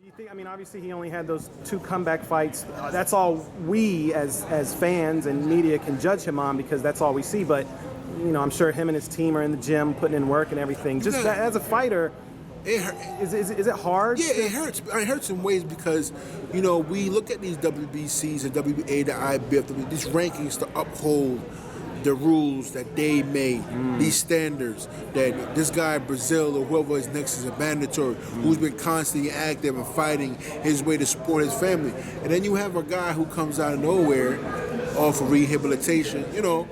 You think? I mean, obviously he only had those 2 comeback fights. That's all we as fans and media can judge him on because that's all we see. But you know, I'm sure him and his team are in the gym putting in work and everything. Just that, as a fighter, is it hard? Yeah, it hurts. It hurts in ways because, you know, we look at these WBCs, the WBA, the IBF, these rankings to uphold the rules that they made, these standards that this guy Brazil or whoever is next is a mandatory, who's been constantly active and fighting his way to support his family. And then you have a guy who comes out of nowhere off of rehabilitation, you know,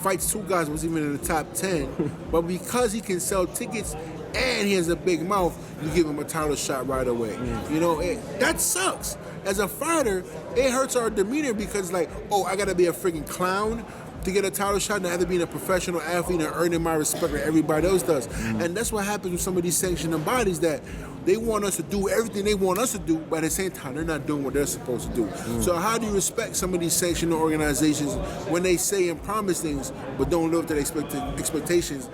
fights 2 guys was even in the top 10, but because he can sell tickets and he has a big mouth, you give him a title shot right away. You know, that sucks. As a fighter, it hurts our demeanor because like, oh, I gotta be a freaking clown to get a title shot and either being a professional athlete and earning my respect like everybody else does. And that's what happens with some of these sanctioning bodies, that they want us to do everything they want us to do, but at the same time, they're not doing what they're supposed to do. So how do you respect some of these sanctioning organizations when they say and promise things, but don't live up to the expectations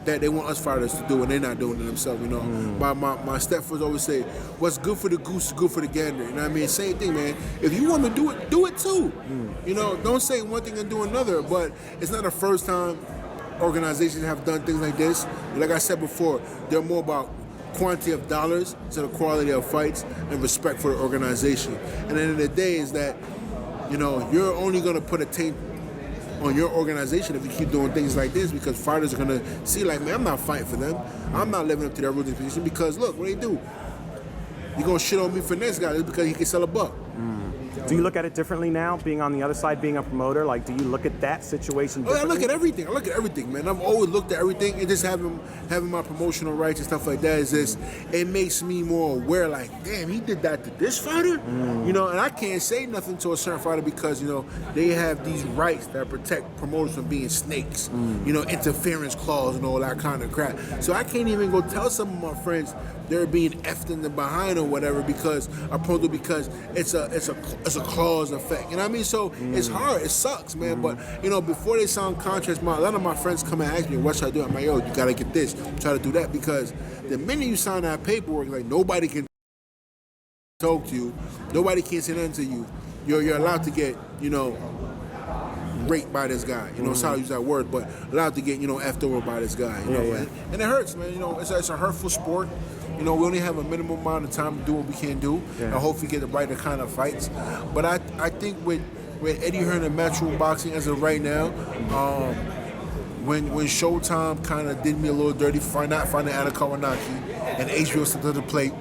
that they want us fighters to do, and they're not doing it themselves, you know? My stepfathers always say, what's good for the goose is good for the gander, you know what I mean? Same thing, man. If you want to do it too. You know, don't say one thing and do another, but it's not the first time organizations have done things like this. Like I said before, they're more about quantity of dollars instead of quality of fights and respect for the organization. And at the end of the day is that, you know, you're only going to put a taint on your organization if you keep doing things like this, because fighters are going to see like, man, I'm not fighting for them. I'm not living up to their rules and position because, look, what they do? You're going to shit on me for next guy just because he can sell a buck. Do you look at it differently now, being on the other side, being a promoter? Like, do you look at that situation differently? I look at everything, man. I've always looked at everything, and just having my promotional rights and stuff like that is just, it makes me more aware, like, damn, he did that to this fighter? You know, and I can't say nothing to a certain fighter because, you know, they have these rights that protect promoters from being snakes, you know, interference clause and all that kind of crap. So I can't even go tell some of my friends they're being effed in the behind or whatever because it's a cause effect. You know what I mean? So it's hard. It sucks, man. But, you know, before they sign contracts, a lot of my friends come and ask me, what should I do? I'm like, yo, you got to get this. Try to do that, because the minute you sign that paperwork, like, nobody can talk to you. Nobody can say nothing to you. You're allowed to get, you know, raped by this guy. You know, sorry to use that word, but allowed to get, you know, effed over by this guy. You know? And it hurts, man. You know, it's a hurtful sport. You know, we only have a minimum amount of time to do what we can do, and hopefully get the right kind of fights. But I think with Eddie Hearn and Matchroom Boxing as of right now, when Showtime kind of did me a little dirty for not finding Anna Kawanaki, and HBO stepped to the plate,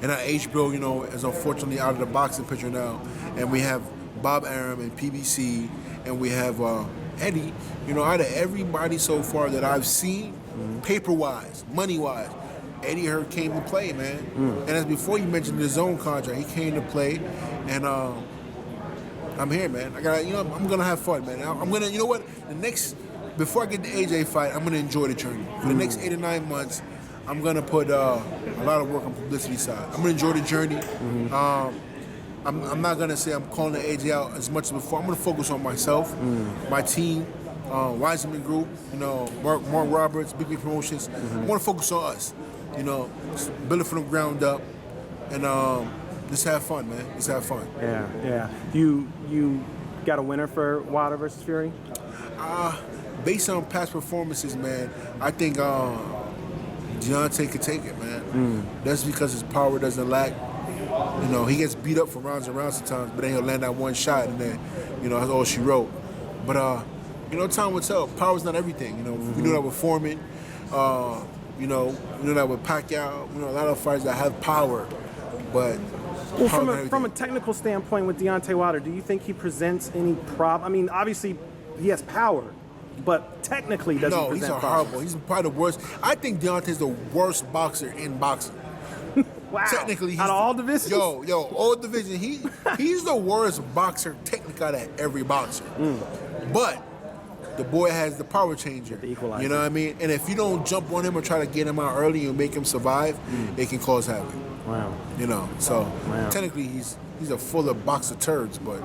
and HBO, you know, is unfortunately out of the boxing picture now, and we have Bob Arum and PBC, and we have Eddie. You know, out of everybody so far that I've seen, paper-wise, money-wise, Eddie Hearn came to play, man. And as before you mentioned the zone contract, he came to play, and I'm here, man. I'm gonna have fun, man. I'm gonna, you know what? Before I get the AJ fight, I'm gonna enjoy the journey. For the next 8 or 9 months, I'm gonna put a lot of work on publicity side. I'm gonna enjoy the journey. I'm not gonna say I'm calling the AJ out as much as before. I'm gonna focus on myself, my team, Wiseman Group, you know, Mark Roberts, Big Big Promotions. I wanna focus on us. You know, build it from the ground up, and just have fun, man. Just have fun. Yeah. You got a winner for Wilder versus Fury? Based on past performances, man, I think Deontay could take it, man. That's because his power doesn't lack. You know, he gets beat up for rounds and rounds sometimes, but then he'll land that one shot, and then, you know, that's all she wrote. But you know, time will tell. Power's not everything. You know, we knew that with Foreman. You know that with Pacquiao, you know, a lot of fighters that have power, but from a technical standpoint with Deontay Wilder, do you think he presents any problem? I mean, obviously he has power, but technically doesn't present he's problems. horrible. He's probably the worst. I think Deontay's the worst boxer in boxing. Wow. Technically, out of all divisions? All divisions. He's the worst boxer technically out of every boxer. But the boy has the power changer. The equalizer. You know what I mean? And if you don't jump on him or try to get him out early and make him survive, it can cause havoc. Wow. You know, so technically he's a full of box of turds, but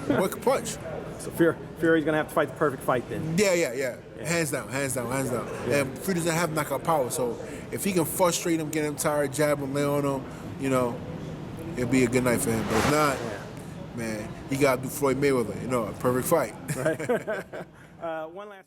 boy can punch. So Fury's gonna have to fight the perfect fight then. Yeah. Hands down. And Fury doesn't have knockout power, so if he can frustrate him, get him tired, jab him, lay on him, you know, it'll be a good night for him. But if not, man, he got to do Floyd Mayweather. You know, a perfect fight. Right. One last.